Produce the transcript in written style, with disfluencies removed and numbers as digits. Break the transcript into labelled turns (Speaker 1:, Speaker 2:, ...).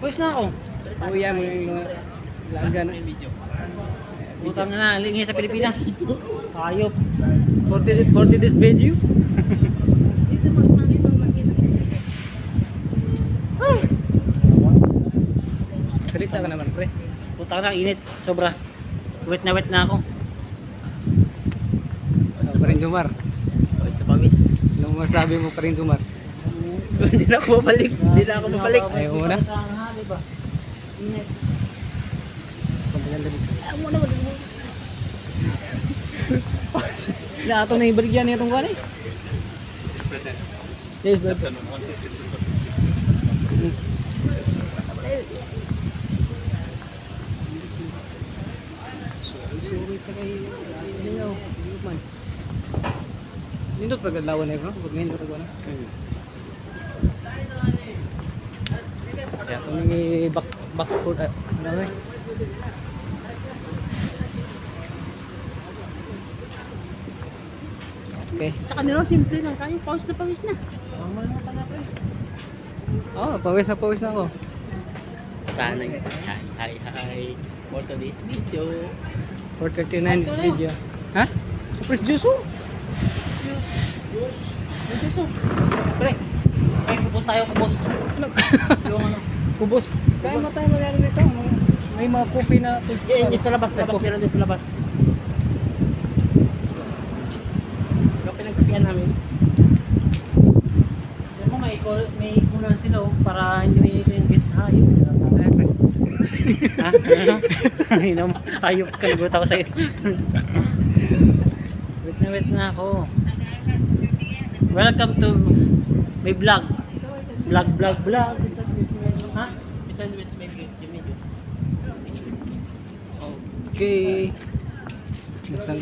Speaker 1: Pwes na ako.
Speaker 2: Kuya mo yung lang dyan.
Speaker 1: Utang na, lingi sa Pilipinas. Ayop. 40 days video.
Speaker 2: Salita ka naman, pre.
Speaker 1: Utang na, init. Sobra. Wet na ako.
Speaker 2: Ano pa rin, Jumar?
Speaker 3: Pawis na pawis.
Speaker 2: Anong masabi mo pa rin, Jumar?
Speaker 3: Hindi na ako mabalik. Hindi na ako mabalik.
Speaker 2: Ayaw mo na?
Speaker 1: Init.
Speaker 3: Ayaw mo na mabalik.
Speaker 2: Na ato na ibalik yan itong kuwan eh. Yes, bro. Sorry ka kay Lingaw. Man. Nindot pa galawan na bro. Huwag nindot ako na. Kaya ito nang backfoot at ano eh. Okay.
Speaker 3: Sa kanila, simple lang. Kaya pawis na pawis na.
Speaker 2: Oh, pawis na ako.
Speaker 3: Sana hi, hi, hi. For today's video.
Speaker 2: 4:39 this video. Ha? Super juice oh.
Speaker 1: Pre, ay kubos tayo, kubos. Yung ano.
Speaker 2: Kubos. Kaya mo tayo magano dito. May mga coffee na.
Speaker 3: Yan, sa labas. Meron din sa labas. Yung pinagkapian namin.
Speaker 1: Yan mo, may kunan sila oh, para hindi may ito yung guest hayop. Ha? Ano? Hayop ka, nagulat ako sa'yo. Wait na ako. Welcome to my vlog. Vlog. Ha?
Speaker 3: It's on with my videos.
Speaker 2: Okay. Nasaan?